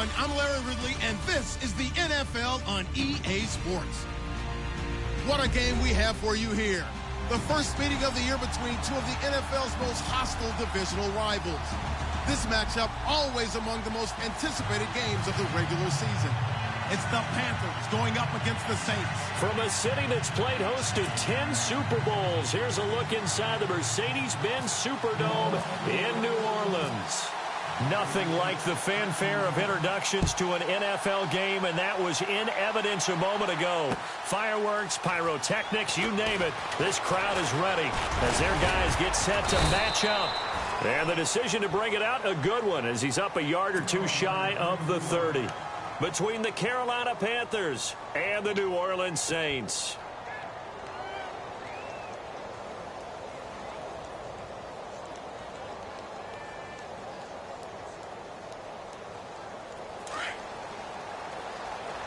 everyone. I'm Larry Ridley, and this is the NFL on EA Sports. What a game we have for you here. The first meeting of the year between two of the NFL's most hostile divisional rivals. This matchup always among the most anticipated games of the regular season. It's the Panthers going up against the Saints. From a city that's played host to 10 Super Bowls, here's a look inside the Mercedes-Benz Superdome in New Orleans. Nothing like the fanfare of introductions to an NFL game, and that was in evidence a moment ago. Fireworks, pyrotechnics, you name it. This crowd is ready as their guys get set to match up. And the decision to bring it out, a good one, as he's up a yard or two shy of the 30. Between the Carolina Panthers and the New Orleans Saints.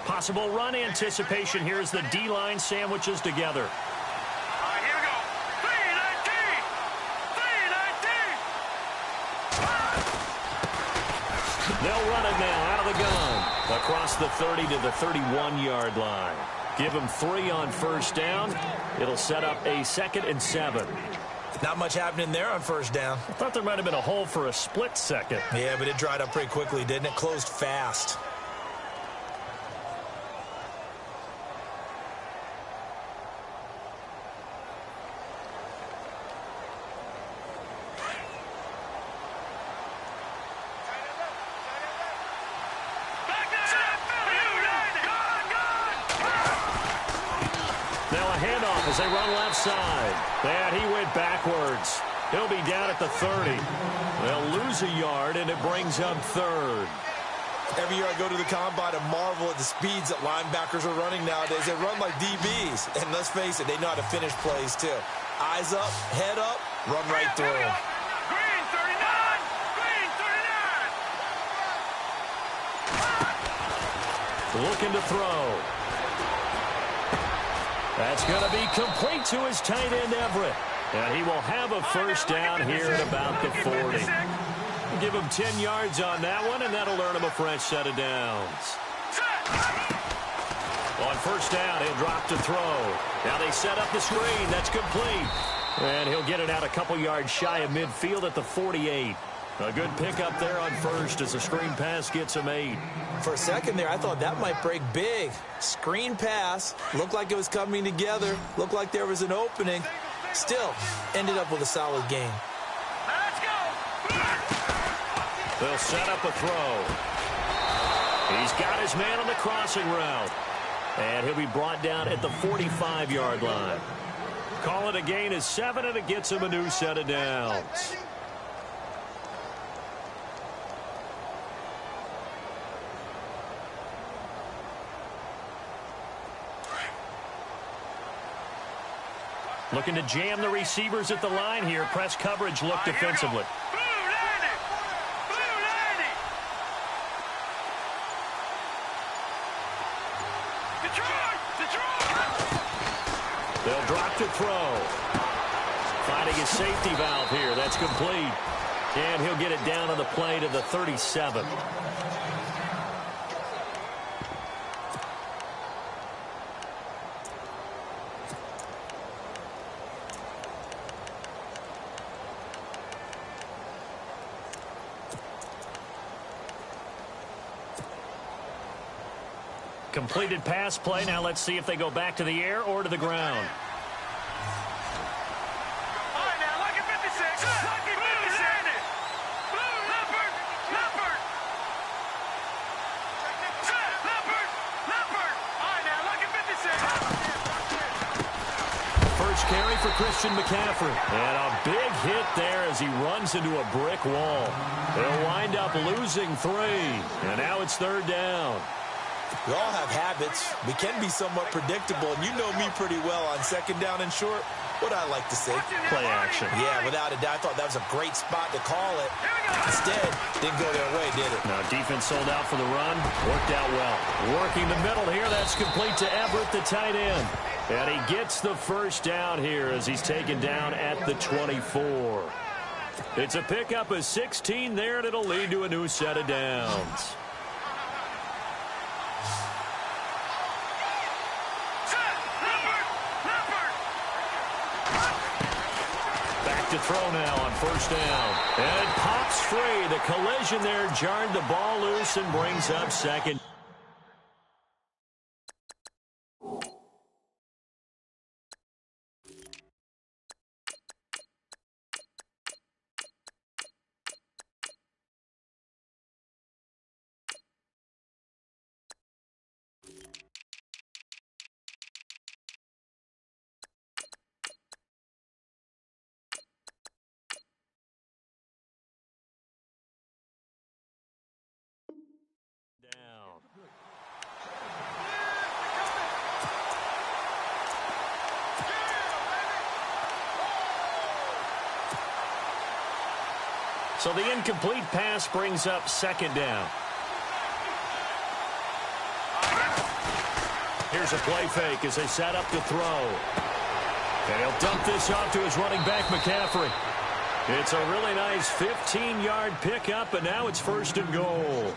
Possible run anticipation here as the D-line sandwiches together. Here we go. 3-19! 3-19! They'll run it now out of the gun. Across the 30 to the 31-yard line. Give them 3 on first down. It'll set up a 2nd and 7. Not much happening there on first down. I thought there might have been a hole for a split second. Yeah, but it dried up pretty quickly, didn't it? Closed fast. As they run left side. And he went backwards. He'll be down at the 30. They'll lose a yard, and it brings up 3rd. Every year I go to the combine and marvel at the speeds that linebackers are running nowadays. They run like DBs. And let's face it, they know how to finish plays, too. Eyes up, head up, run right through them. Green 39! Green 39! Looking to throw. That's going to be complete to his tight end, Everett. And he will have a first down here at about the 40. Give him 10 yards on that one, and that'll earn him a fresh set of downs. On first down, he'll drop to throw. Now they set up the screen. That's complete. And he'll get it out a couple yards shy of midfield at the 48. A good pickup there on first as the screen pass gets him 8. For a second there, I thought that might break big. Screen pass. Looked like it was coming together. Looked like there was an opening. Still, ended up with a solid game. Let's go! They'll set up a throw. He's got his man on the crossing route. And he'll be brought down at the 45-yard line. Call it a gain of 7, and it gets him a new set of downs. Looking to jam the receivers at the line here. Press coverage look defensively. Blue 90! Blue 90! Detroit! Detroit! They'll drop to throw. Finding his safety valve here. That's complete. And he'll get it down on the play to the 37. Completed pass play. Now let's see if they go back to the air or to the ground. All right, now, lucky 56. Lucky 56. Blue, Leopard, Leopard. Leopard, Leopard. All right, now, lucky 56. First carry for Christian McCaffrey. And a big hit there as he runs into a brick wall. They'll wind up losing 3. And now it's 3rd down. We all have habits. We can be somewhat predictable, and you know me pretty well on 2nd down and short. What I like to say. Play action. Yeah, without a doubt, I thought that was a great spot to call it. Instead, didn't go their way, did it? Now, defense sold out for the run. Worked out well. Working the middle here. That's complete to Everett, the tight end. And he gets the first down here as he's taken down at the 24. It's a pickup of 16 there, and it'll lead to a new set of downs. back to throw now on first down. And it pops free. The collision there jarred the ball loose and brings up second. So the incomplete pass brings up second down. Here's a play fake as they set up to throw. And he'll dump this off to his running back, McCaffrey. It's a really nice 15-yard pickup, and now it's first and goal.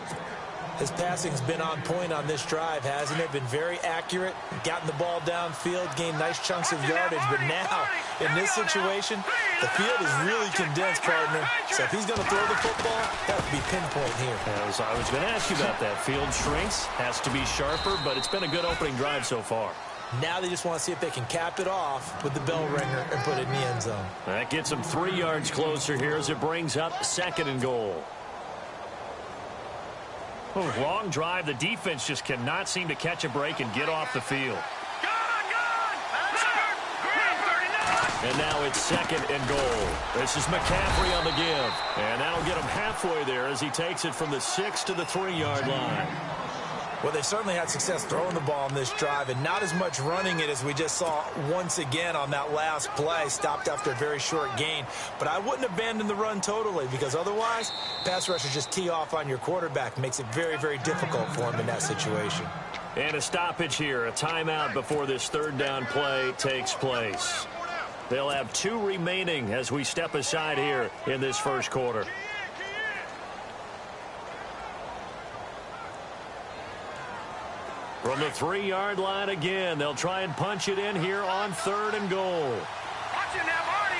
His passing's been on point on this drive, hasn't it? Been very accurate, gotten the ball downfield, gained nice chunks of yardage. But now, in this situation, the field is really condensed, partner. So if he's going to throw the football, that would be pinpoint here. As I was going to ask you about that. Field shrinks, has to be sharper, but it's been a good opening drive so far. Now they just want to see if they can cap it off with the bell ringer and put it in the end zone. That gets them 3 yards closer here as it brings up second and goal. Oh, long drive. The defense just cannot seem to catch a break and get off the field. And now it's second and goal. This is McCaffrey on the give. And that'll get him halfway there as he takes it from the 6 to the 3-yard line. Well, they certainly had success throwing the ball in this drive and not as much running it as we just saw once again on that last play. Stopped after a very short gain. But I wouldn't abandon the run totally because otherwise, pass rushers just tee off on your quarterback. Makes it very, very difficult for him in that situation. And a stoppage here, a timeout before this third down play takes place. They'll have 2 remaining as we step aside here in this first quarter. From the 3-yard line again, they'll try and punch it in here on third and goal. Watch it now, Marty.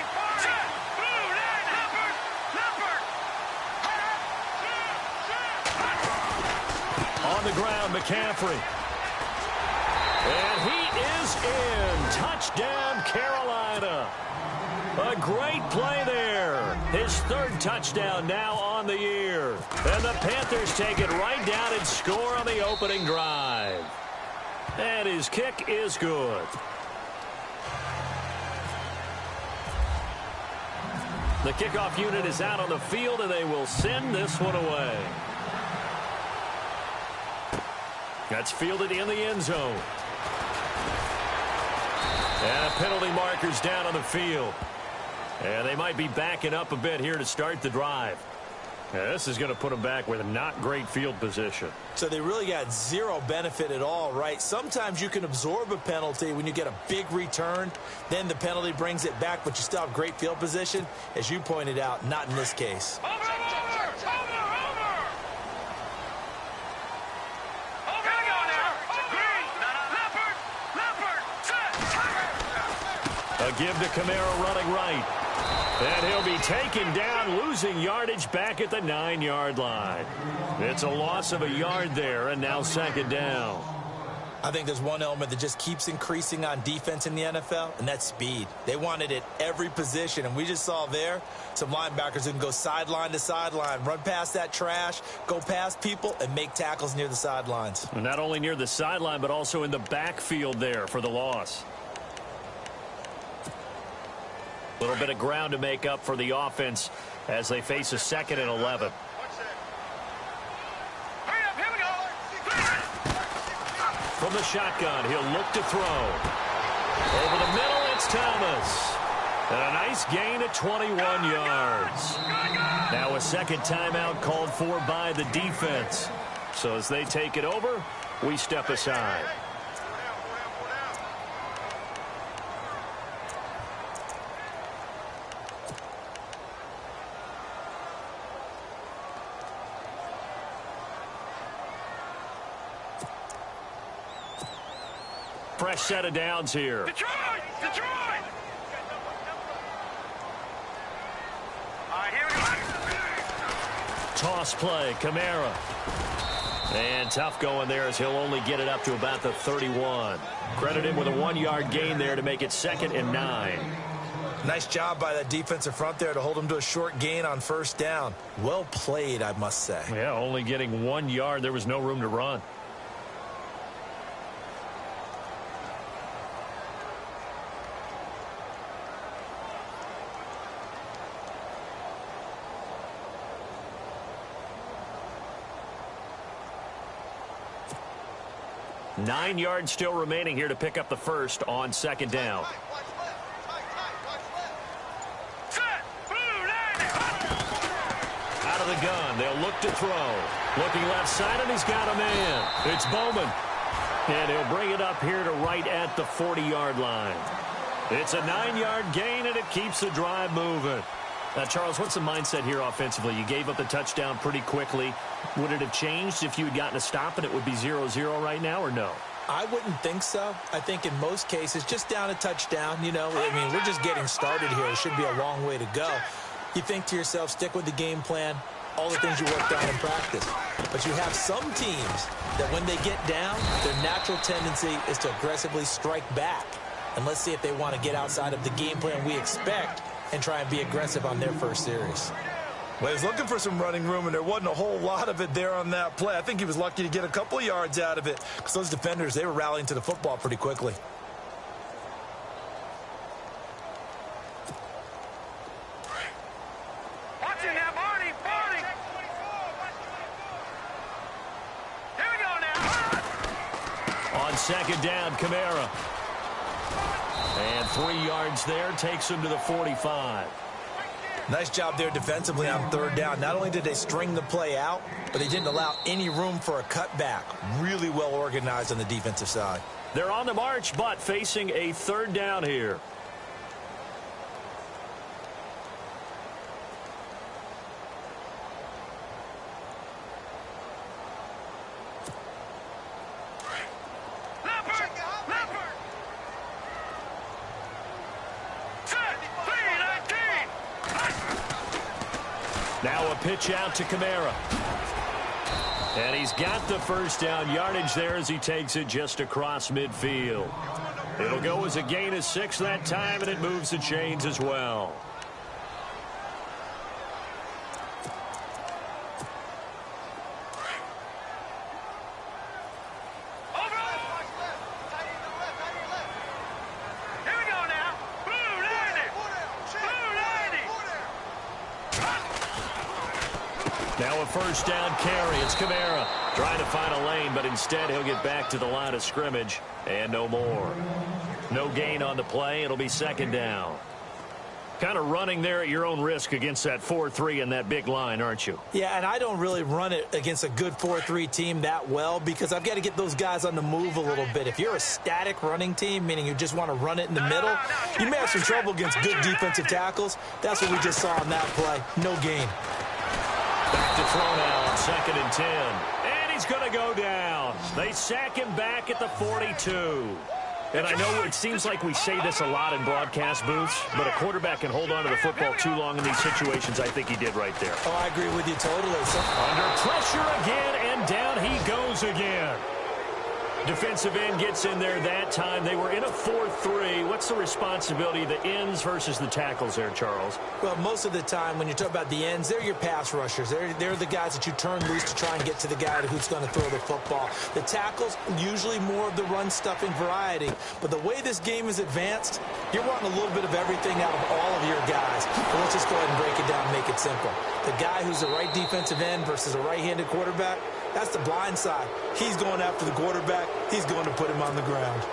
On the ground, McCaffrey. And he is in. Touchdown, Carolina. A great play there. His 3rd touchdown now on the year. And the Panthers take it right down and score on the opening drive. And his kick is good. The kickoff unit is out on the field, and they will send this one away. That's fielded in the end zone. And penalty markers down on the field. And they might be backing up a bit here to start the drive. Yeah, this is going to put them back with a not great field position. So they really got zero benefit at all, right? Sometimes you can absorb a penalty when you get a big return. Then the penalty brings it back, but you still have great field position. As you pointed out, not in this case. A give to Kamara running right. And he'll be taken down, losing yardage back at the 9-yard line. It's a loss of a yard there, and now second down. I think there's one element that just keeps increasing on defense in the NFL, and that's speed. They want it at every position, and we just saw there some linebackers who can go sideline to sideline, run past that trash, go past people, and make tackles near the sidelines. And not only near the sideline, but also in the backfield there for the loss. A little bit of ground to make up for the offense as they face a 2nd and 11. From the shotgun, he'll look to throw. Over the middle, it's Thomas. And a nice gain at 21 yards. Now a second timeout called for by the defense. So as they take it over, we step aside. Fresh set of downs here. Detroit! Detroit! right, here we go. Toss play, Kamara. And tough going there as he'll only get it up to about the 31. Credit him with a 1-yard gain there to make it 2nd and 9. Nice job by that defensive front there to hold him to a short gain on first down. Well played, I must say. Yeah, only getting 1 yard. There was no room to run. Nine yards still remaining here to pick up the first on 2nd down. Out of the gun, they'll look to throw. Looking left side, and he's got a man. It's Bowman. And he'll bring it up here to right at the 40-yard line. It's a 9-yard gain, and it keeps the drive moving. Now, Charles, what's the mindset here offensively? You gave up the touchdown pretty quickly. Would it have changed if you had gotten a stop and it would be 0-0 right now, or no? I wouldn't think so. I think in most cases, just down a touchdown, you know, I mean, we're just getting started here. It should be a long way to go. You think to yourself, stick with the game plan, all the things you worked on in practice. But you have some teams that when they get down, their natural tendency is to aggressively strike back. And let's see if they want to get outside of the game plan we expect and try and be aggressive on their first series. Well, he was looking for some running room, and there wasn't a whole lot of it there on that play. I think he was lucky to get a couple of yards out of it because those defenders, they were rallying to the football pretty quickly. Watch it now, Barney. Here we go now. On 2nd down, Kamara. And 3 yards there takes him to the 45. Nice job there defensively on 3rd down. Not only did they string the play out, but they didn't allow any room for a cutback. Really well organized on the defensive side. They're on the march, but facing a 3rd down here. Now a pitch out to Kamara. And he's got the first down yardage there as he takes it just across midfield. It'll go as a gain of 6 that time, and it moves the chains as well. Now a first down carry. It's Kamara trying to find a lane, but instead he'll get back to the line of scrimmage and no more. No gain on the play. It'll be 2nd down. Kind of running there at your own risk against that 4-3 and that big line, aren't you? Yeah, and I don't really run it against a good 4-3 team that well because I've got to get those guys on the move a little bit. If you're a static running team, meaning you just want to run it in the middle, you may have some trouble against good defensive tackles. That's what we just saw on that play. No gain. Back to throw now on 2nd and 10. And he's going to go down. They sack him back at the 42. And I know it seems like we say this a lot in broadcast booths, but a quarterback can hold on to the football too long in these situations. I think he did right there. Oh, I agree with you totally. Under pressure again, and down he goes again. Defensive end gets in there that time. They were in a 4-3. What's the responsibility of the ends versus the tackles there, Charles? Well, most of the time when you talk about the ends, they're your pass rushers. They're the guys that you turn loose to try and get to the guy who's going to throw the football. The tackles, usually more of the run-stuffing variety. But the way this game is advanced, you're wanting a little bit of everything out of all of your guys. But let's just go ahead and break it down and make it simple. The guy who's the right defensive end versus a right-handed quarterback, that's the blind side. He's going after the quarterback. He's going to put him on the ground.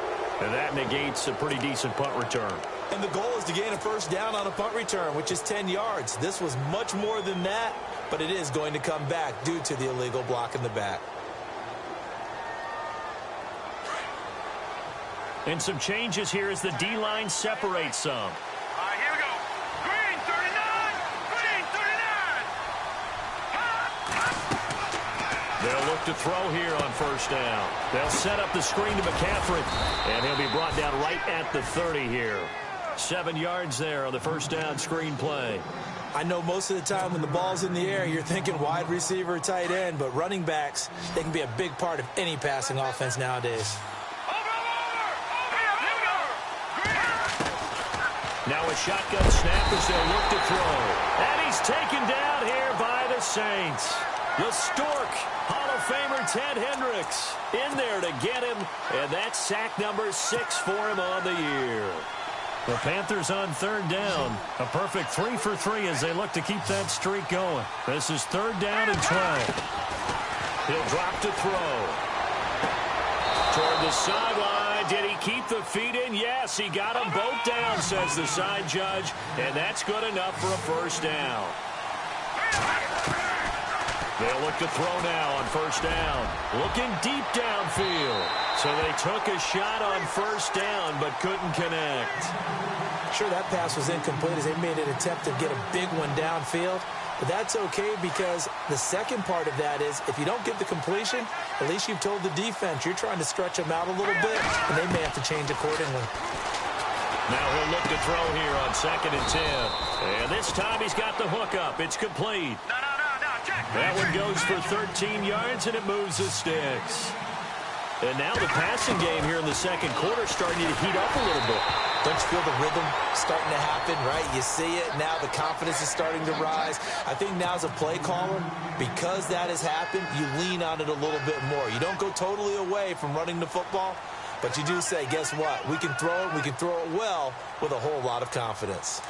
And that negates a pretty decent punt return. And the goal is to gain a first down on a punt return, which is 10 yards. This was much more than that, but it is going to come back due to the illegal block in the back. And some changes here as the D-line separates some. All right, here we go. Green 39. Green 39. They'll look to throw here on first down. They'll set up the screen to McCaffrey, and he'll be brought down right at the 30 here. 7 yards there on the first down screen play. I know most of the time when the ball's in the air, you're thinking wide receiver, tight end, but running backs, they can be a big part of any passing offense nowadays. Now a shotgun snap as they'll look to throw. And he's taken down here by the Saints. The Stork, Hall of Famer Ted Hendricks, in there to get him. And that's sack number 6 for him on the year. The Panthers on third down. A perfect 3 for 3 as they look to keep that streak going. This is 3rd down and 12. He'll drop to throw. Toward the sideline. Did he keep the feet in? Yes, he got them both down, says the side judge. And that's good enough for a first down. They'll look to throw now on first down. Looking deep downfield. So they took a shot on first down but couldn't connect. Sure, that pass was incomplete as they made an attempt to get a big one downfield. But that's okay because the second part of that is if you don't get the completion, at least you've told the defense you're trying to stretch them out a little bit, and they may have to change accordingly. Now he'll look to throw here on 2nd and 10. And this time he's got the hook up. It's complete. That one goes for 13 yards, and it moves the sticks. And now the passing game here in the second quarter is starting to heat up a little bit. Don't you feel the rhythm starting to happen, right? You see it. Now the confidence is starting to rise. I think now as a play caller, because that has happened, you lean on it a little bit more. You don't go totally away from running the football, but you do say, guess what? We can throw it. We can throw it well with a whole lot of confidence.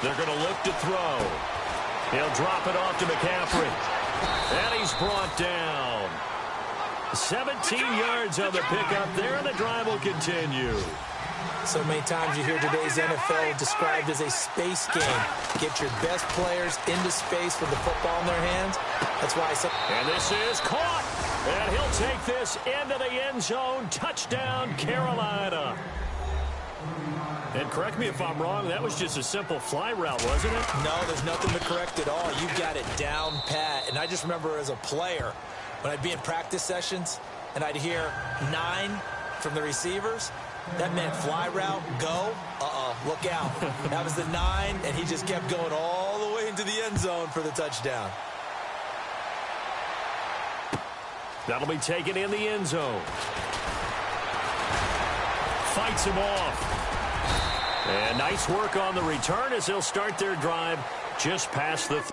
They're going to look to throw. He'll drop it off to McCaffrey. And he's brought down. 17 yards on the pickup there, and the drive will continue. So many times you hear today's NFL described as a space game. Get your best players into space with the football in their hands. That's why And this is caught. And he'll take this into the end zone. Touchdown, Carolina. And correct me if I'm wrong, that was just a simple fly route, wasn't it? No, there's nothing to correct at all. You've got it down pat. And I just remember as a player, when I'd be in practice sessions and I'd hear 9 from the receivers, that meant fly route, go, look out. That was the 9, and he just kept going all the way into the end zone for the touchdown. That'll be taken in the end zone. Fights him off. And nice work on the return as they'll start their drive just past the...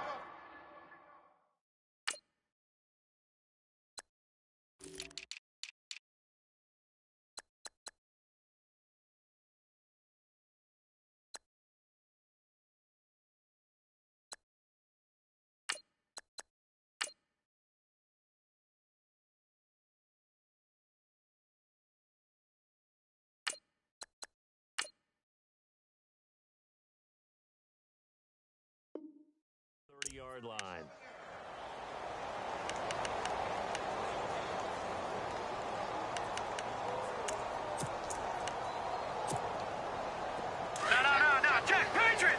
yard line. No. Check. Patriot.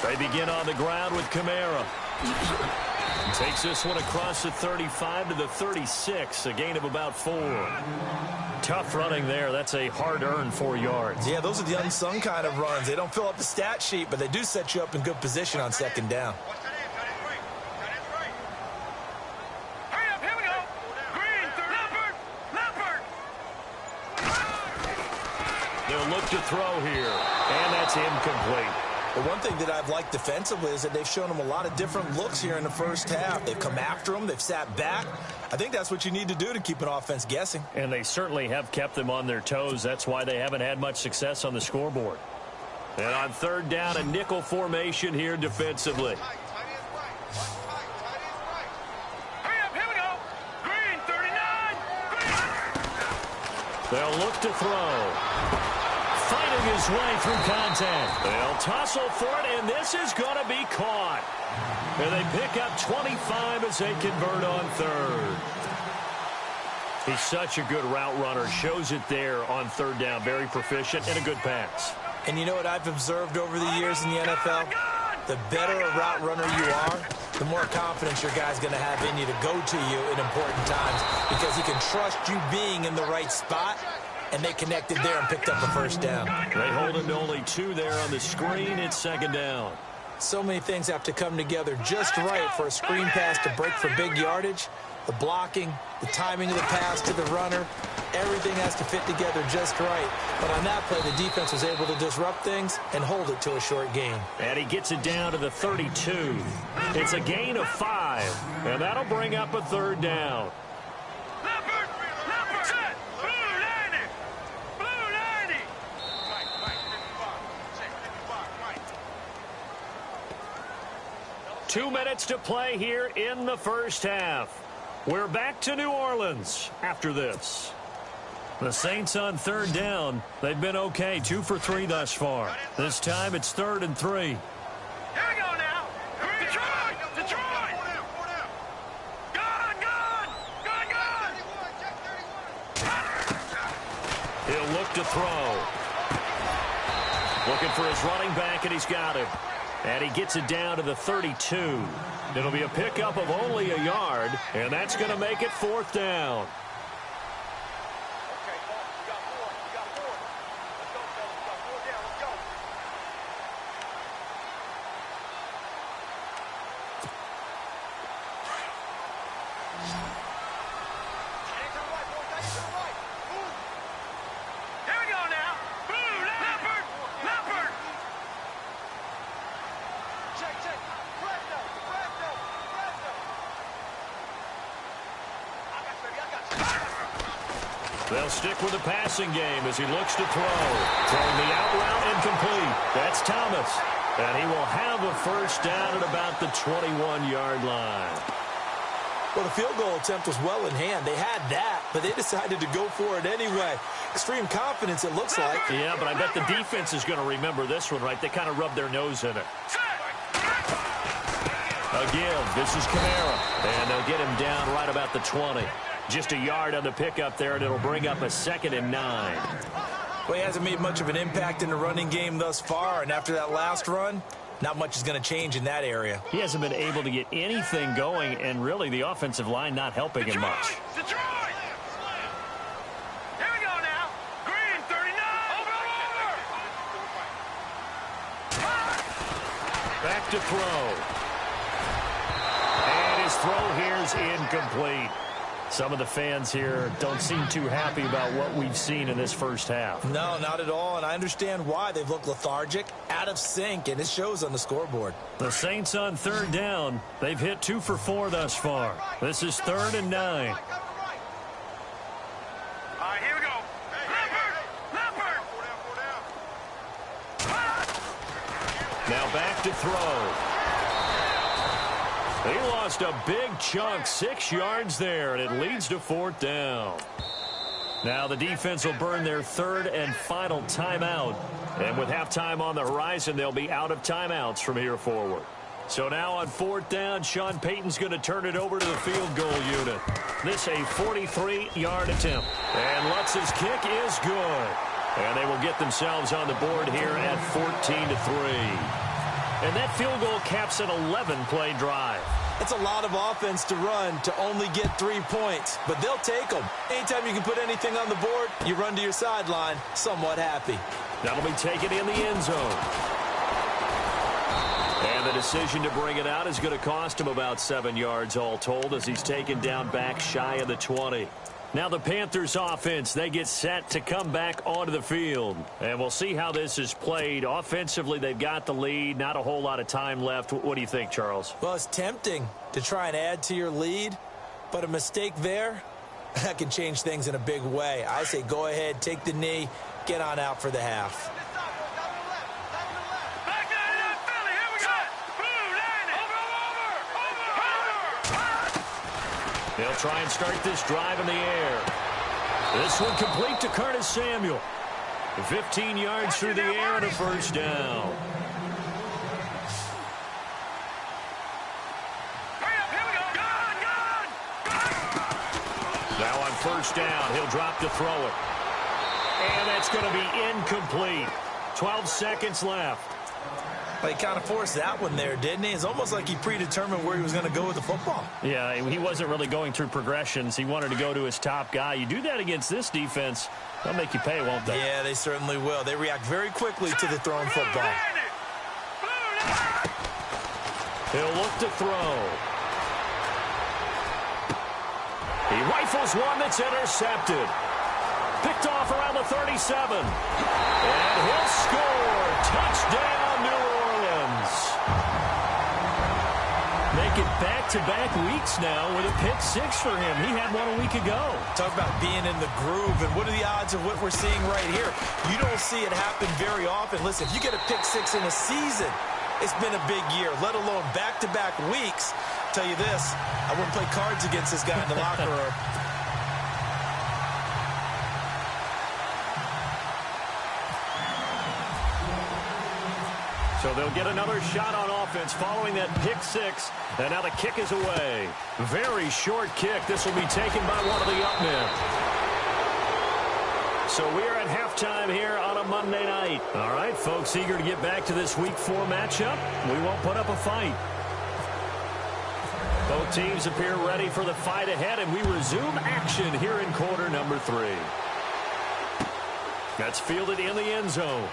They begin on the ground with Kamara. Takes this one across the 35 to the 36, a gain of about 4. Tough running there. That's a hard-earned 4 yards. Yeah, those are the unsung kind of runs. They don't fill up the stat sheet, but they do set you up in good position on second down. Hurry up, here we go. Green, Leopard. They'll look to throw here, and that's incomplete. But one thing that I've liked defensively is that they've shown them a lot of different looks here in the first half. They've come after them. They've sat back. I think that's what you need to do to keep an offense guessing. And they certainly have kept them on their toes. That's why they haven't had much success on the scoreboard. And on third down, a nickel formation here defensively. Hurry up, here we go. Green, 39. They'll look to throw. Fighting his way through contact. They'll tussle for it, and this is going to be caught. And they pick up 25 as they convert on third. He's such a good route runner. Shows it there on third down. Very proficient and a good pass. And you know what I've observed over the years in the NFL? the better a route runner you are, the more confidence your guy's going to have in you to go to you in important times because he can trust you being in the right spot, and they connected there and picked up the first down. They hold him to only 2 there on the screen. It's second down. So many things have to come together just right for a screen pass to break for big yardage. The blocking, the timing of the pass to the runner, everything has to fit together just right. But on that play, the defense was able to disrupt things and hold it to a short gain. And he gets it down to the 32. It's a gain of 5, and that'll bring up a third down. Leopard, set, blue 90, blue 90. Right. 2 minutes to play here in the first half. We're back to New Orleans after this. The Saints on third down. They've been okay, 2 for 3 thus far. This time it's 3rd and 3. Here we go now. Detroit. Gun. He'll look to throw. Looking for his running back, and he's got him. And he gets it down to the 32. It'll be a pickup of only a yard, and that's going to make it 4th down. They'll stick with the passing game as he looks to throw. Throwing the out route incomplete. That's Thomas. And he will have a first down at about the 21-yard line. Well, the field goal attempt was well in hand. They had that, but they decided to go for it anyway. Extreme confidence, it looks like. Yeah, but I bet the defense is going to remember this one, right? They kind of rubbed their nose in it. A give. This is Kamara. And they'll get him down right about the 20. Just a yard on the pickup there, and it'll bring up a 2nd and 9. Well, he hasn't made much of an impact in the running game thus far, and after that last run, not much is going to change in that area. He hasn't been able to get anything going, and really the offensive line not helping him much. Detroit! Here we go now. Green, 39. Over. Back to throw. And his throw here's incomplete. Some of the fans here don't seem too happy about what we've seen in this first half. No, not at all, and I understand why. They've looked lethargic, out of sync, and it shows on the scoreboard. The Saints on third down. They've hit 2 for 4 thus far. This is 3rd and 9. All right, here we go. Leopard! Now back to throw. He lost a big chunk, 6 yards there, and it leads to 4th down. Now the defense will burn their 3rd and final timeout. And with halftime on the horizon, they'll be out of timeouts from here forward. So now on 4th down, Sean Payton's going to turn it over to the field goal unit. This a 43-yard attempt. And Lutz's kick is good. And they will get themselves on the board here at 14-3. And that field goal caps an 11-play drive. It's a lot of offense to run to only get 3 points, but they'll take them. Anytime you can put anything on the board, you run to your sideline somewhat happy. That'll be taken in the end zone. And the decision to bring it out is going to cost him about 7 yards all told as he's taken down back shy of the 20. Now the Panthers offense, they get set to come back onto the field. And we'll see how this is played. Offensively, they've got the lead. Not a whole lot of time left. What do you think, Charles? Well, it's tempting to try and add to your lead, but a mistake there, that can change things in a big way. I say go ahead, take the knee, get on out for the half. They'll try and start this drive in the air. This one complete to Curtis Samuel. 15 yards through the air and a first down. Now on first down, he'll drop to throw it. And that's going to be incomplete. 12 seconds left. Well, he kind of forced that one there, didn't he? It's almost like he predetermined where he was going to go with the football. Yeah, he wasn't really going through progressions. He wanted to go to his top guy. You do that against this defense, they'll make you pay, won't they? Yeah, they certainly will. They react very quickly to the thrown football. He'll look to throw. He rifles one that's intercepted. Picked off around the 37. And he'll score. Touchdown, New Orleans. Make it back-to-back weeks now with a pick six for him. He had one a week ago. Talk about being in the groove, and what are the odds of what we're seeing right here? You don't see it happen very often. Listen, if you get a pick six in a season, it's been a big year, let alone back-to-back weeks. I'll tell you this, I wouldn't play cards against this guy in the locker room. So they'll get another shot on offense following that pick six. And now the kick is away. Very short kick. This will be taken by one of the up men. So we are at halftime here on a Monday night. All right, folks, eager to get back to this Week 4 matchup. We won't put up a fight. Both teams appear ready for the fight ahead, and we resume action here in quarter number 3. That's fielded in the end zone.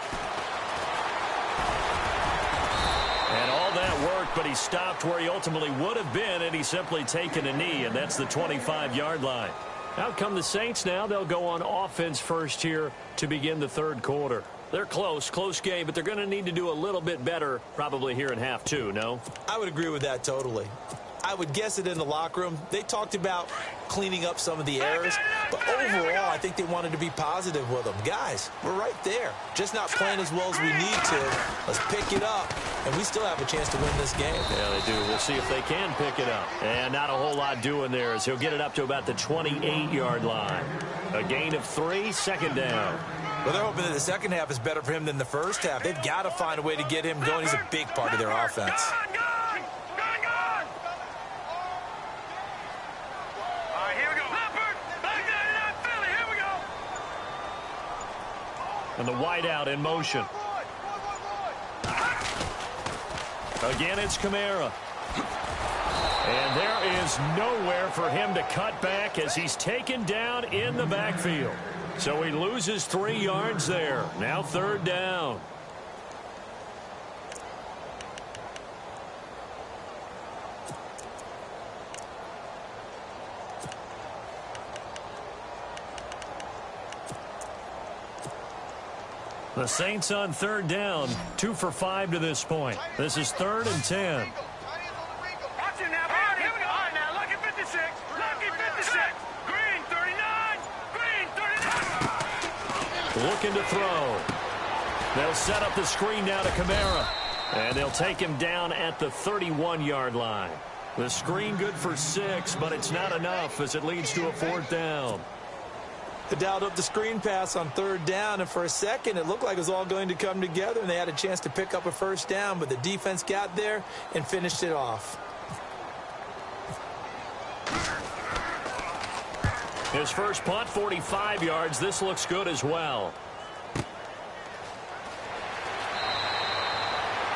And all that work, but he stopped where he ultimately would have been, and he's simply taken a knee, and that's the 25-yard line. Out come the Saints now. They'll go on offense first here to begin the third quarter. They're close game, but they're going to need to do a little bit better probably here in half 2, no? I would agree with that totally. I would guess it in the locker room. They talked about cleaning up some of the errors, but overall, I think they wanted to be positive with them. Guys, we're right there. Just not playing as well as we need to. Let's pick it up, and we still have a chance to win this game. Yeah, they do. We'll see if they can pick it up. And not a whole lot doing there as he'll get it up to about the 28-yard line. A gain of 3, second down. Well, they're hoping that the second half is better for him than the first half. They've got to find a way to get him going. He's a big part of their offense. And the wideout in motion. Again, it's Kamara. And there is nowhere for him to cut back as he's taken down in the backfield. So he loses 3 yards there. Now third down. The Saints on third down, 2 for 5 to this point. This is 3rd and 10. Watch him now, Barney. Here we go. All right, now, lucky 56. Lucky 56. Green, 39. Green, 39. Looking to throw. They'll set up the screen now to Kamara. And they'll take him down at the 31-yard line. The screen good for 6, but it's not enough as it leads to a 4th down. They dialed up the screen pass on third down, and for a second, it looked like it was all going to come together, and they had a chance to pick up a first down, but the defense got there and finished it off. His first punt, 45 yards. This looks good as well.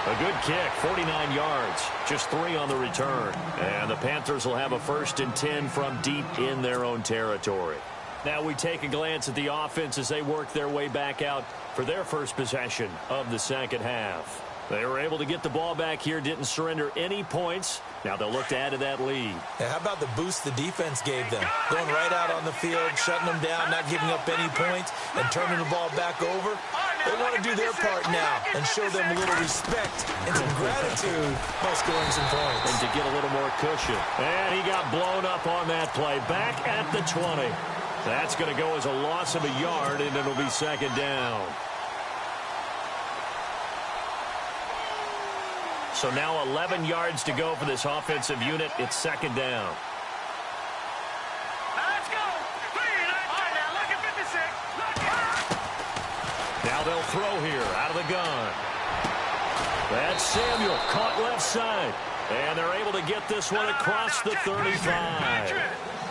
A good kick, 49 yards, just 3 on the return. And the Panthers will have a 1st and 10 from deep in their own territory. Now we take a glance at the offense as they work their way back out for their first possession of the second half. They were able to get the ball back here, didn't surrender any points. Now they'll look to add to that lead. Yeah, how about the boost the defense gave them? Going right out on the field, shutting them down, not giving up any points, and turning the ball back over. They want to do their part now and show them a little respect and some gratitude by scoring some points. And to get a little more cushion. And he got blown up on that play. Back at the 20. That's going to go as a loss of a yard, and it'll be second down. So now 11 yards to go for this offensive unit. It's second down. Let's go. All right, now, look at 56. Now they'll throw here out of the gun. That's Samuel caught left side. And they're able to get this one across the 35.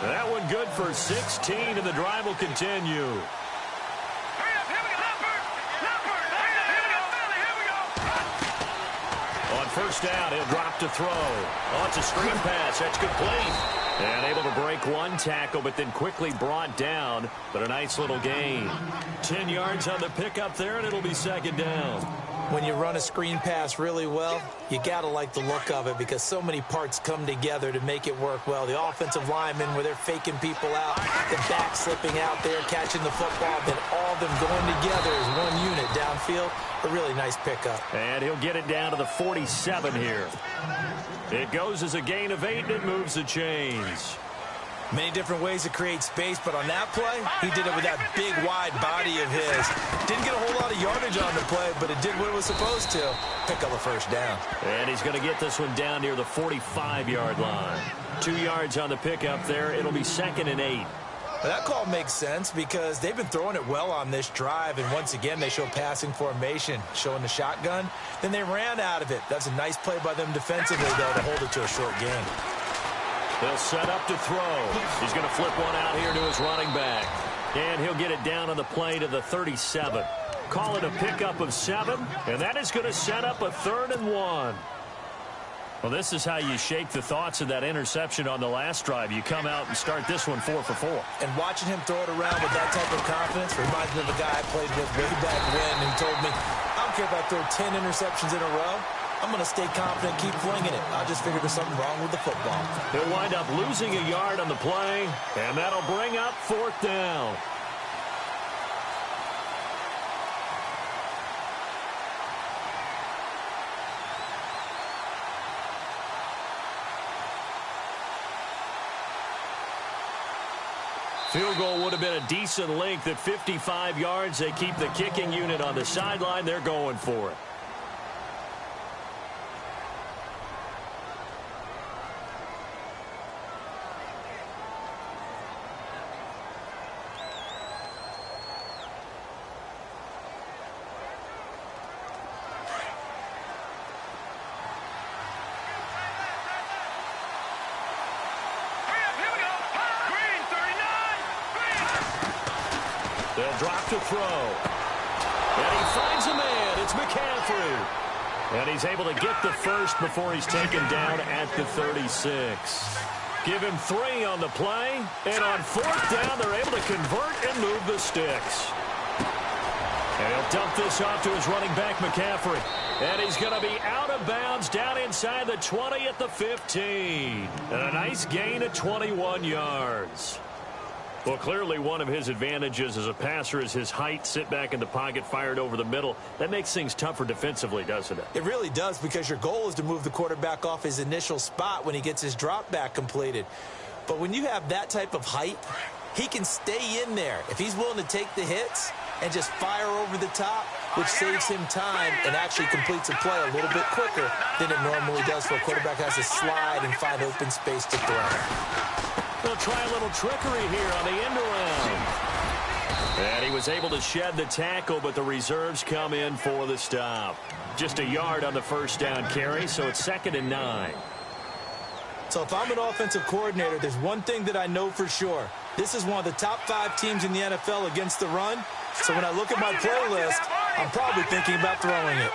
That one good for 16, and the drive will continue. Hurry up, here we go. Leopard. Here we go, Philly, here we go. On first down, he'll drop to throw. Oh, it's a screen pass. That's complete. And able to break one tackle, but then quickly brought down. But a nice little gain. 10 yards on the pickup there, and it'll be second down. When you run a screen pass really well, you got to like the look of it because so many parts come together to make it work well. The offensive linemen, where they're faking people out, the back slipping out there, catching the football, then all of them going together as one unit downfield. A really nice pickup. And he'll get it down to the 47 here. It goes as a gain of 8, and it moves the chains. Many different ways to create space, but on that play, he did it with that big, wide body of his. Didn't get a whole lot of yardage on the play, but it did what it was supposed to. Pick up a first down. And he's going to get this one down near the 45-yard line. 2 yards on the pickup there. It'll be second and 8. Well, that call makes sense because they've been throwing it well on this drive, and once again, they show passing formation, showing the shotgun. Then they ran out of it. That's a nice play by them defensively, though, to hold it to a short gain. He'll set up to throw. He's going to flip one out here to his running back. And he'll get it down on the play to the 37. Call it a pickup of 7, and that is going to set up a 3rd and 1. Well, this is how you shake the thoughts of that interception on the last drive. You come out and start this one 4 for 4. And watching him throw it around with that type of confidence reminds me of a guy I played with way back when who told me, I don't care if I throw 10 interceptions in a row. I'm going to stay confident, keep flinging it. I just figured there's something wrong with the football. He'll wind up losing a yard on the play, and that'll bring up 4th down. Field goal would have been a decent length at 55 yards. They keep the kicking unit on the sideline. They're going for it. They'll drop to throw. And he finds a man. It's McCaffrey. And he's able to get the first before he's taken down at the 36. Give him 3 on the play. And on 4th down, they're able to convert and move the sticks. And he'll dump this off to his running back, McCaffrey. And he's going to be out of bounds down inside the 20 at the 15. And a nice gain of 21 yards. Well, clearly one of his advantages as a passer is his height, sit back in the pocket, fired over the middle. That makes things tougher defensively, doesn't it? It really does, because your goal is to move the quarterback off his initial spot when he gets his drop back completed. But when you have that type of height, he can stay in there. If he's willing to take the hits and just fire over the top, which saves him time and actually completes a play a little bit quicker than it normally does, for a quarterback has to slide and find open space to throw. They'll try a little trickery here on the end around. And he was able to shed the tackle, but the reserves come in for the stop. Just a yard on the first down carry, so it's 2nd and 9. So if I'm an offensive coordinator, there's one thing that I know for sure. This is one of the top 5 teams in the NFL against the run. So when I look at my playlist, I'm probably thinking about throwing it.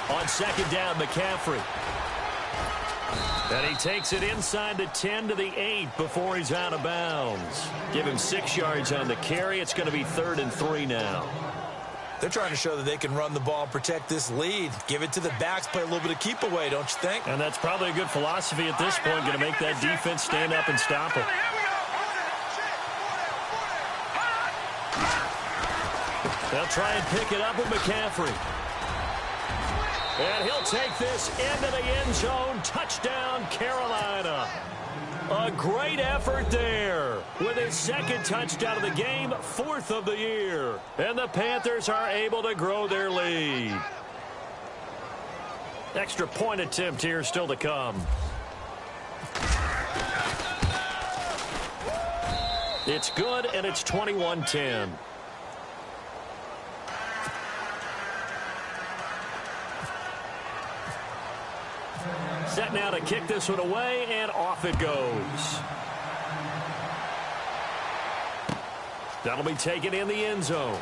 On 2nd down, McCaffrey. And he takes it inside the 10 to the 8 before he's out of bounds. Give him 6 yards on the carry. It's going to be 3rd and 3 now. They're trying to show that they can run the ball and protect this lead. Give it to the backs, play a little bit of keep away, don't you think? And that's probably a good philosophy at this point, going to make that defense stand up and stop him. They'll try and pick it up with McCaffrey. And he'll take this into the end zone. Touchdown, Carolina. A great effort there with his 2nd touchdown of the game, 4th of the year. And the Panthers are able to grow their lead. Extra point attempt here still to come. It's good, and it's 21-10. Set now to kick this one away, and off it goes. That'll be taken in the end zone.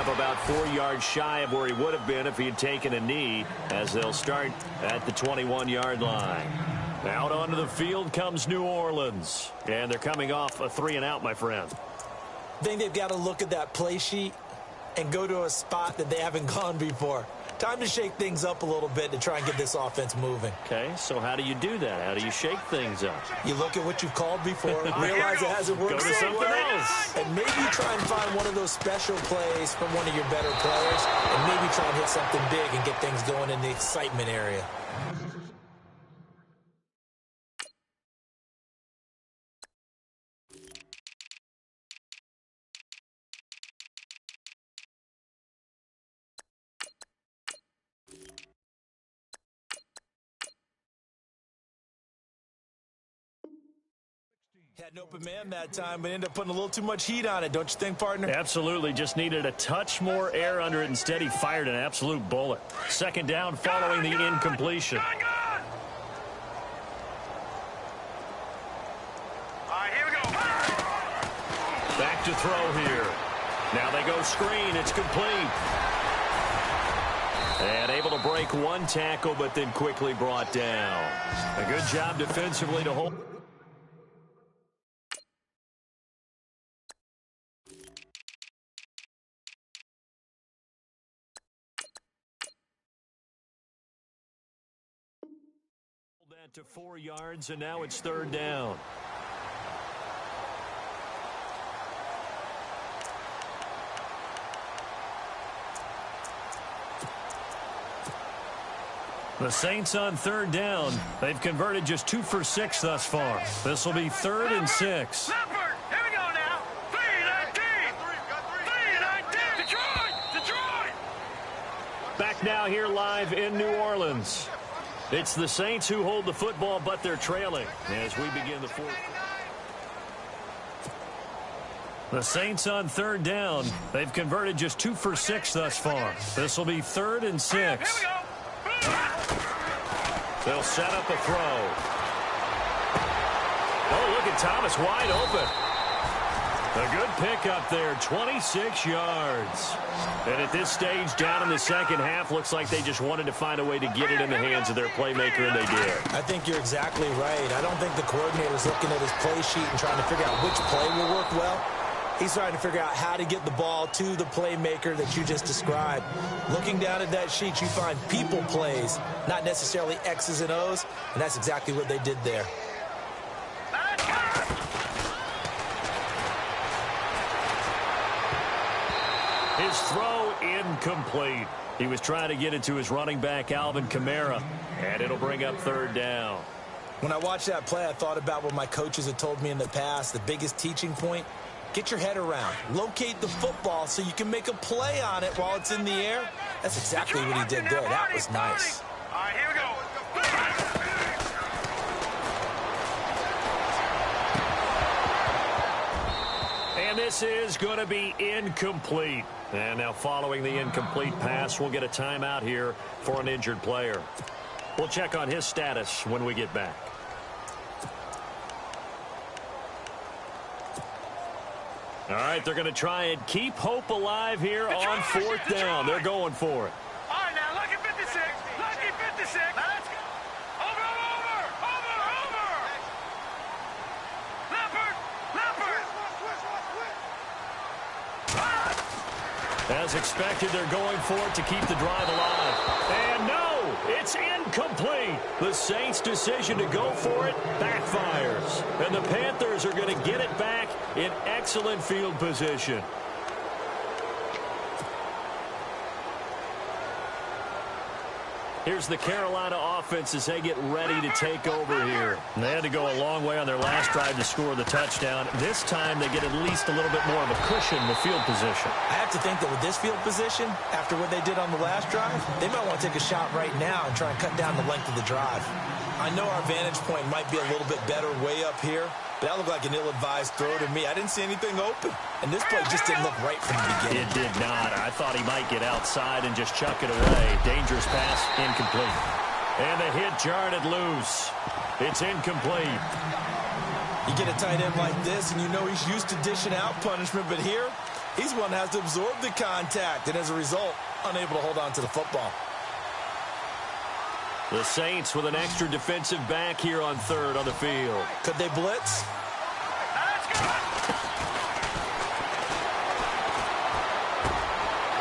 up about 4 yards shy of where he would have been if he had taken a knee, as they'll start at the 21-yard line. Out onto the field comes New Orleans, and they're coming off a 3-and-out, my friend. I think they've got to look at that play sheet and go to a spot that they haven't gone before. Time to shake things up a little bit to try and get this offense moving. Okay, so how do you do that? How do you shake things up? You look at what you've called before, realize it hasn't worked Go to so something well, else. and maybe try and find one of those special plays from one of your better players, and maybe try and hit something big and get things going in the excitement area. Had an open man that time, but ended up putting a little too much heat on it, don't you think, partner? Absolutely. Just needed a touch more air under it. Instead, he fired an absolute bullet. Second down following the incompletion. All right, here we go. Back to throw here. Now they go screen. It's complete. And able to break one tackle, but then quickly brought down. A good job defensively to hold. That to 4 yards, and now it's third down. The Saints on third down. They've converted just 2 for 6 thus far. This will be 3rd and 6. Leopard, here we go now. 3-19. 3-19. Detroit. Back now here live in New Orleans. It's the Saints who hold the football, but they're trailing as we begin the fourth. The Saints on third down. They've converted just 2 for 6 thus far. This will be 3rd and 6. Here we go. They'll set up a throw. Oh, look at Thomas wide open. A good pickup there, 26 yards. And at this stage, down in the second half, looks like they just wanted to find a way to get it in the hands of their playmaker, and they did. I think you're exactly right. I don't think the coordinator's looking at his play sheet and trying to figure out which play will work well. He's trying to figure out how to get the ball to the playmaker that you just described. Looking down at that sheet, you find people plays, not necessarily X's and O's, and that's exactly what they did there. His throw incomplete. He was trying to get it to his running back, Alvin Kamara, and it'll bring up third down. When I watched that play, I thought about what my coaches had told me in the past. The biggest teaching point, get your head around. Locate the football so you can make a play on it while it's in the air. That's exactly what he did there. That was nice. All right, here we go. And this is going to be incomplete. And now following the incomplete pass, we'll get a timeout here for an injured player. We'll check on his status when we get back. All right, they're going to try and keep hope alive here on 4th down. They're going for it. All right, now, lucky 56. Lucky 56. Now, let's go. Over. Leopard. As expected, they're going for it to keep the drive alive. And no, it's incomplete. The Saints' decision to go for it backfires. And the Panthers are going to get it back in excellent field position. Here's the Carolina offense as they get ready to take over here. And they had to go a long way on their last drive to score the touchdown. This time they get at least a little bit more of a cushion with field position. I have to think that with this field position, after what they did on the last drive, they might want to take a shot right now and try and cut down the length of the drive. I know our vantage point might be a little bit better way up here, but that looked like an ill-advised throw to me. I didn't see anything open, and this play just didn't look right from the beginning. It did not. I thought he might get outside and just chuck it away. Dangerous pass, incomplete. And the hit jarred it loose. It's incomplete. You get a tight end like this, and you know he's used to dishing out punishment, but here, He's one that has to absorb the contact, and as a result, unable to hold on to the football. The Saints with an extra defensive back here on third on the field. Could they blitz?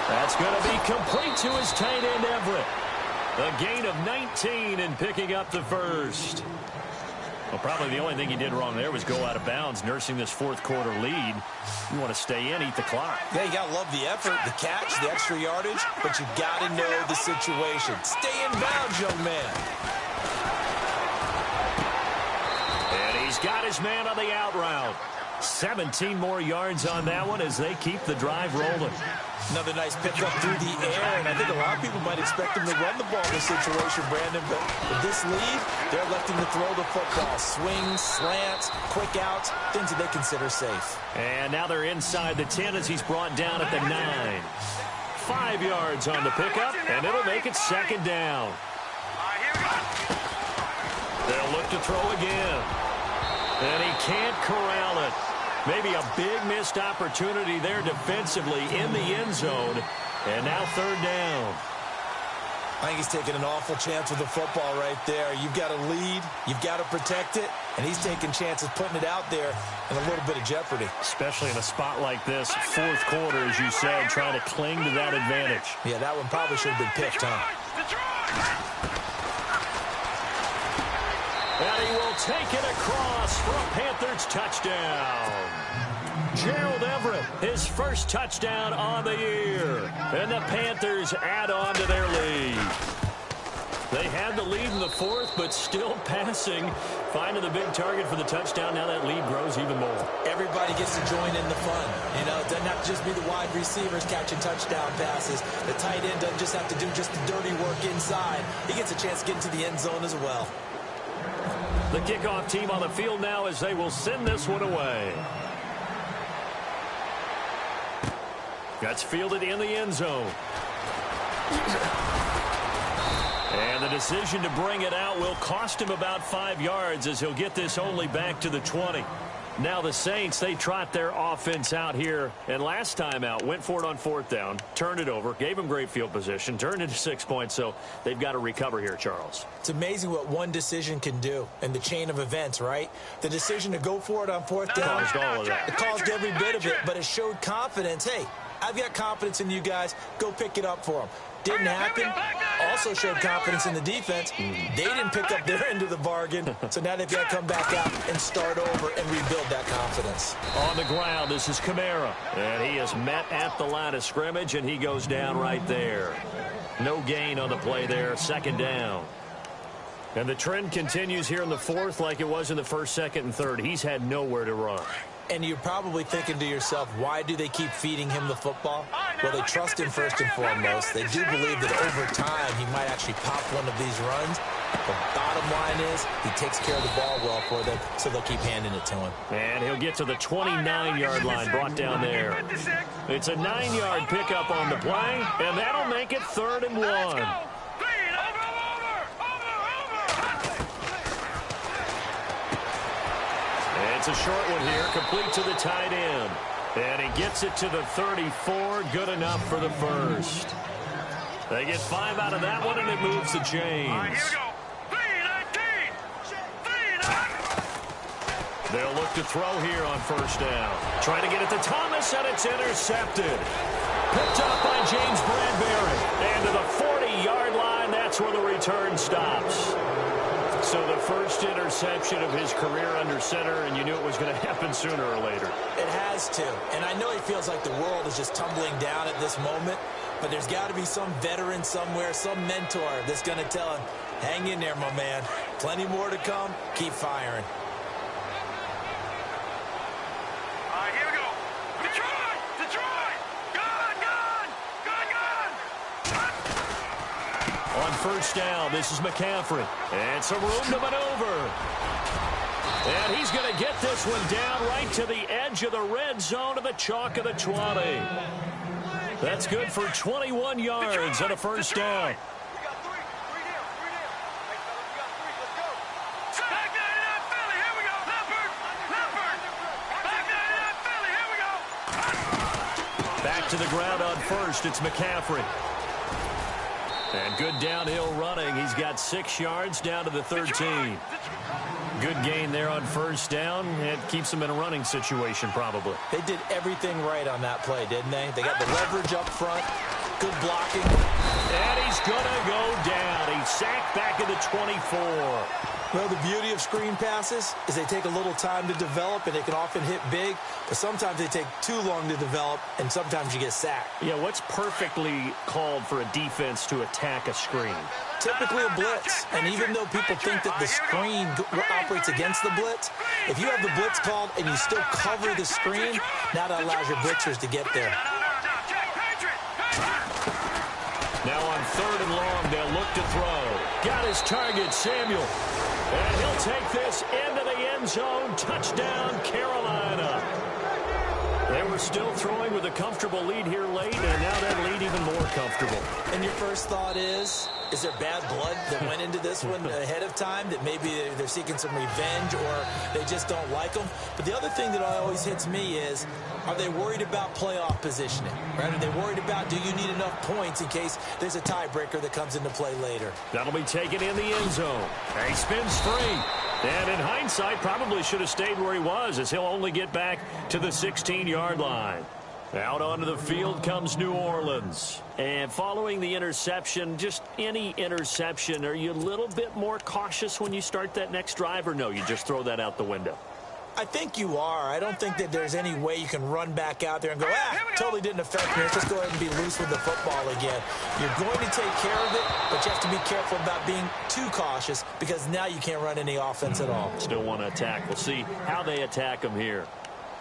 That's going to be complete to his tight end, Everett. A gain of 19 and picking up the first. Well, probably the only thing he did wrong there was go out of bounds, nursing this fourth quarter lead. You want to stay in, eat the clock. Yeah, you got to love the effort, the catch, the extra yardage, but you got to know the situation. Stay in bounds, young man. And he's got his man on the out route. 17 more yards on that one as they keep the drive rolling. Another nice pickup through the air, and I think a lot of people might expect him to run the ball in this situation, Brandon, but with this lead, they're electing to throw the football. Swings, slants, quick outs, things that they consider safe. And now they're inside the 10 as he's brought down at the 9. 5 yards on the pickup, and it'll make it second down. They'll look to throw again. And he can't corral it. Maybe a big missed opportunity there defensively in the end zone. And now third down. I think he's taking an awful chance with the football right there. You've got to lead. You've got to protect it. And he's taking chances putting it out there in a little bit of jeopardy. Especially in a spot like this, fourth quarter, as you said, trying to cling to that advantage. Yeah, that one probably should have been picked, huh? And he will take it across for a Panthers touchdown. Gerald Everett, his first touchdown on the year. And the Panthers add on to their lead. They had the lead in the fourth, but still passing. Finding the big target for the touchdown. Now that lead grows even more. Everybody gets to join in the fun. You know, it doesn't have to just be the wide receivers catching touchdown passes. The tight end doesn't just have to do just the dirty work inside. He gets a chance to get into the end zone as well. The kickoff team on the field now as they will send this one away. That's fielded in the end zone. And the decision to bring it out will cost him about 5 yards as he'll get this only back to the 20. Now the Saints, they trot their offense out here. And last time out, went for it on fourth down, turned it over, gave him great field position, turned into 6 points. So they've got to recover here, Charles. It's amazing what one decision can do in the chain of events, right? The decision to go for it on fourth down. Caused all of that. It caused every bit of it, but it showed confidence. Hey, I've got confidence in you guys. Go pick it up for them. Didn't happen. Also showed confidence in the defense. They didn't pick up their end of the bargain. So now they've got to come back out and start over and rebuild that confidence. On the ground, this is Kamara. And he is met at the line of scrimmage, and he goes down right there. No gain on the play there. Second down. And the trend continues here in the fourth like it was in the first, second, and third. He's had nowhere to run. And you're probably thinking to yourself, why do they keep feeding him the football? Well, they trust him first and foremost. They do believe that over time he might actually pop one of these runs. The bottom line is he takes care of the ball well for them, so they'll keep handing it to him. And he'll get to the 29-yard line, brought down there. It's a 9-yard pickup on the play, and that'll make it 3rd and 1. It's a short one here, complete to the tight end. And he gets it to the 34, good enough for the first. They get 5 out of that one, and it moves the chains. They'll look to throw here on first down. Trying to get it to Thomas, and it's intercepted. Picked up by James Bradbury. And to the 40-yard line, that's where the return stops. So the first interception of his career under center, and you knew it was going to happen sooner or later. It has to. And I know he feels like the world is just tumbling down at this moment, but there's got to be some veteran somewhere, some mentor that's going to tell him, hang in there, my man. Plenty more to come. Keep firing. Here we go. Detroit! Gone! On first down, this is McCaffrey. And some room to maneuver. And he's going to get this one down right to the edge of the red zone of the chalk of the 20. That's good for 21 yards on a first down. Back to the ground on first. It's McCaffrey. And good downhill running. He's got 6 yards down to the 13. Good gain there on first down. It keeps them in a running situation probably. They did everything right on that play, didn't they? They got the leverage up front. Good blocking. And he's going to go down. He's sacked back at the 24. Well, the beauty of screen passes is they take a little time to develop, and they can often hit big, but sometimes they take too long to develop, and sometimes you get sacked. Yeah, what's perfectly called for a defense to attack a screen? Typically a blitz, and even though people think that the screen operates against the blitz, if you have the blitz called and you still cover the screen, now that allows your blitzers to get there. Now on 3rd and long, they'll look to throw. Got his target, Samuel. And he'll take this into the end zone. Touchdown, Carolina. They were still throwing with a comfortable lead here late, and now that lead even more comfortable. And your first thought is there bad blood that went into this one ahead of time, that maybe they're seeking some revenge or they just don't like them? But the other thing that always hits me is, are they worried about playoff positioning? Right? Are they worried about, do you need enough points in case there's a tiebreaker that comes into play later? That'll be taken in the end zone. And he spins free. And in hindsight, probably should have stayed where he was, as he'll only get back to the 16-yard line. Out onto the field comes New Orleans. And following the interception, just any interception, are you a little bit more cautious when you start that next drive, or no, you just throw that out the window? I think you are. I don't think that there's any way you can run back out there and go, totally didn't affect me. Let's just go ahead and be loose with the football again. You're going to take care of it, but you have to be careful about being too cautious, because now you can't run any offense at all. Still want to attack. We'll see how they attack them here.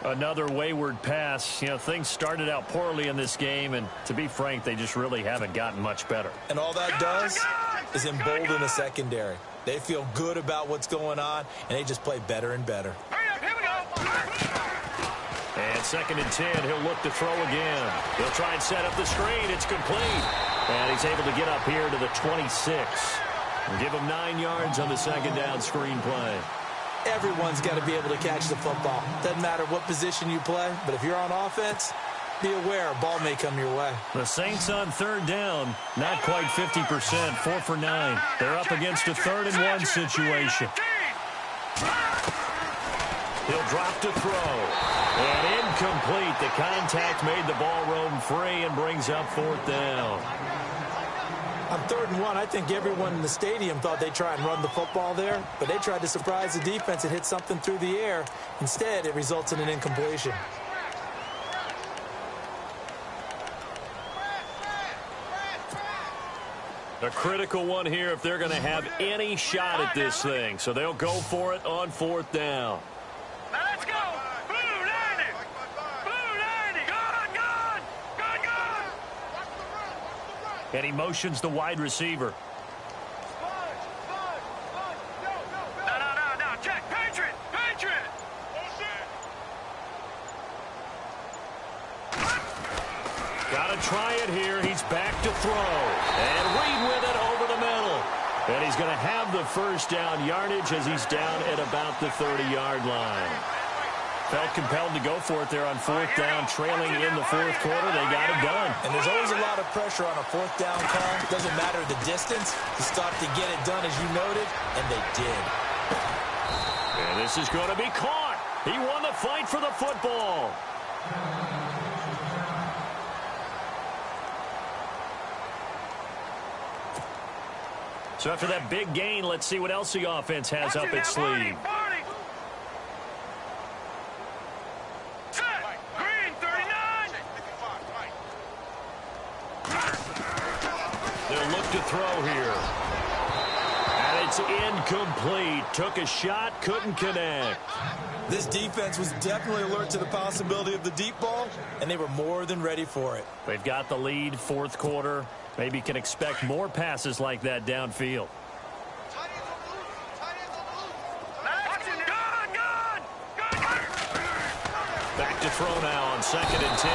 Another wayward pass. You know, things started out poorly in this game, and to be frank, they just really haven't gotten much better. And all that does is embolden the secondary. They feel good about what's going on, and they just play better and better. And 2nd and 10, he'll look to throw again. He'll try and set up the screen. It's complete. And he's able to get up here to the 26. And give him 9 yards on the 2nd down screen play. Everyone's got to be able to catch the football. Doesn't matter what position you play, but if you're on offense, be aware a ball may come your way. The Saints on 3rd down, not quite 50%, 4 for 9. They're up against a 3rd and 1 situation. He'll drop to throw. And incomplete. The contact made the ball roam free and brings up 4th down. On 3rd and 1, I think everyone in the stadium thought they'd try and run the football there, but they tried to surprise the defense and hit something through the air. Instead, it results in an incompletion. A critical one here if they're going to have any shot at this thing. So they'll go for it on 4th down. Now let's go. Blue 90. Blue 90. Gone. And he motions the wide receiver. No. Check. Patriot. Got to try it here. He's back to throw. And Reed with it over the middle. And he's going to have the first down yardage as he's down at about the 30-yard line. Felt compelled to go for it there on 4th down, trailing in the 4th quarter. They got it done. And there's always a lot of pressure on a 4th down call. It doesn't matter the distance. You start to get it done, as you noted, and they did. And this is going to be caught. He won the fight for the football. So after that big gain, let's see what else the offense has up its sleeve. Green 39. They'll look to throw here. And it's incomplete. Took a shot, couldn't connect. This defense was definitely alert to the possibility of the deep ball, and they were more than ready for it. They've got the lead, 4th quarter. Maybe can expect more passes like that downfield. Back to throw now on 2nd and 10.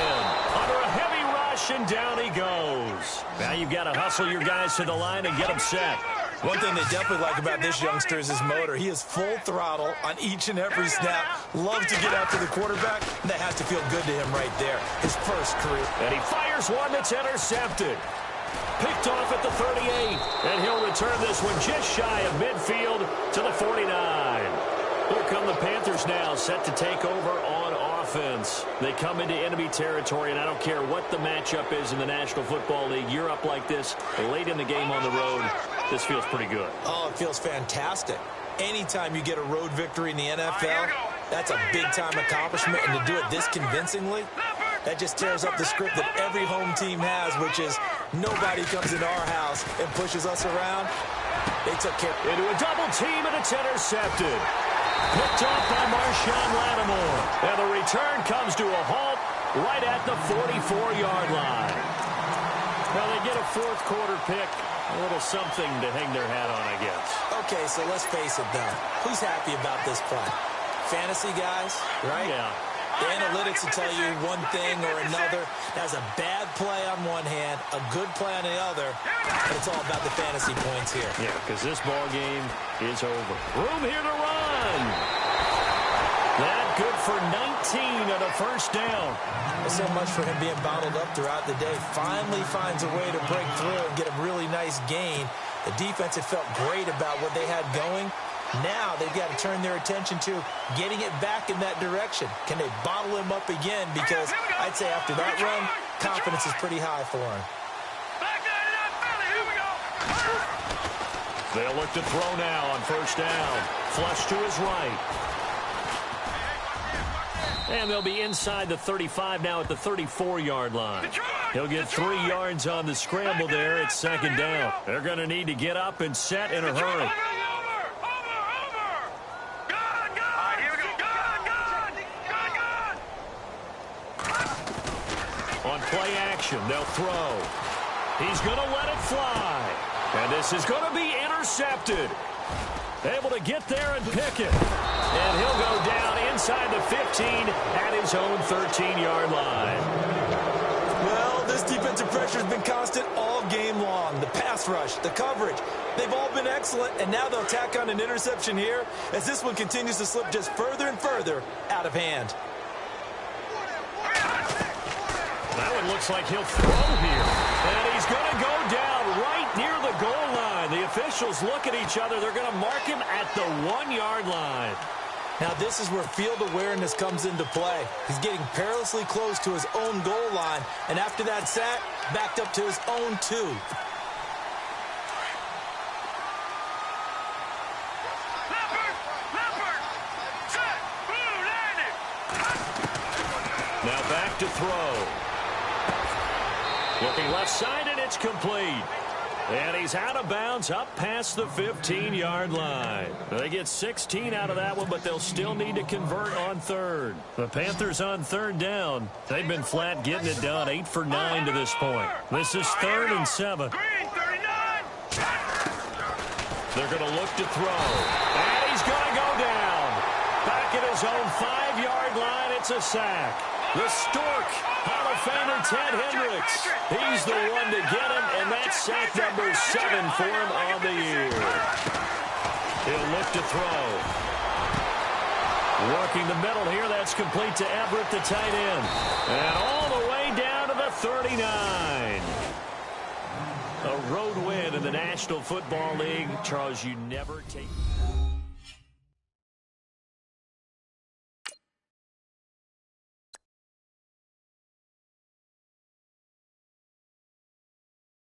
Under a heavy rush, and down he goes. Now you've got to hustle your guys to the line and get them set. One thing they definitely like about this youngster is his motor. He is full throttle on each and every snap. Loves to get after the quarterback. And that has to feel good to him right there. His first career. And he fires one that's intercepted. Picked off at the 38. And he'll return this one just shy of midfield to the 49. Here come the Panthers now, set to take over on offense. They come into enemy territory, and I don't care what the matchup is in the National Football League. You're up like this late in the game on the road. This feels pretty good. Oh, it feels fantastic. Anytime you get a road victory in the NFL, that's a big-time accomplishment, and to do it this convincingly, that just tears up the script that every home team has, which is nobody comes into our house and pushes us around. They took care. Into a double team, and it's intercepted. Picked off by Marshawn Lattimore. And the return comes to a halt right at the 44-yard line. Well, they get a fourth quarter pick. A little something to hang their hat on, I guess. Okay, so let's face it, though. Who's happy about this play? Fantasy guys, right? Yeah. The analytics will tell you one thing or another. That's a bad play on one hand, a good play on the other, but it's all about the fantasy points here. Yeah, because this ball game is over. Room here to run. That good for 19 on a first down. So much for him being bottled up throughout the day. Finally finds a way to break through and get a really nice gain. The defense had felt great about what they had going. Now they've got to turn their attention to getting it back in that direction. Can they bottle him up again? Because I'd say after that run, confidence is pretty high for him. They'll look to throw now on first down. Flush to his right. And they'll be inside the 35 now at the 34-yard line. He'll get 3 yards on the scramble there. It's second down. They're going to need to get up and set in a hurry. On play action, they'll throw. He's going to let it fly. And this is going to be intercepted. Able to get there and pick it. And he'll go down inside the 15 at his own 13-yard line. Well, this defensive pressure has been constant all game long. The pass rush, the coverage, they've all been excellent. And now they'll tack on an interception here as this one continues to slip just further and further out of hand. That one looks like he'll throw here. And he's going to go down right near the goal line. The officials look at each other. They're going to mark him at the 1-yard line. Now this is where field awareness comes into play. He's getting perilously close to his own goal line. And after that sack, backed up to his own 2. Now back to throw. Looking left side, and it's complete. And he's out of bounds up past the 15-yard line. They get 16 out of that one, but they'll still need to convert on third. The Panthers on third down. They've been flat getting it done, 8 for 9 to this point. This is 3rd and 7. They're going to look to throw. And he's going to go down. Back at his own 5-yard line, it's a sack. The Stork, Hall of Famer Ted Hendricks. He's the one to get him, and that's sack number 7 for him on the year. He'll look to throw. Working the middle here, that's complete to Everett, the tight end. And all the way down to the 39. A road win in the National Football League. Charles, you never take...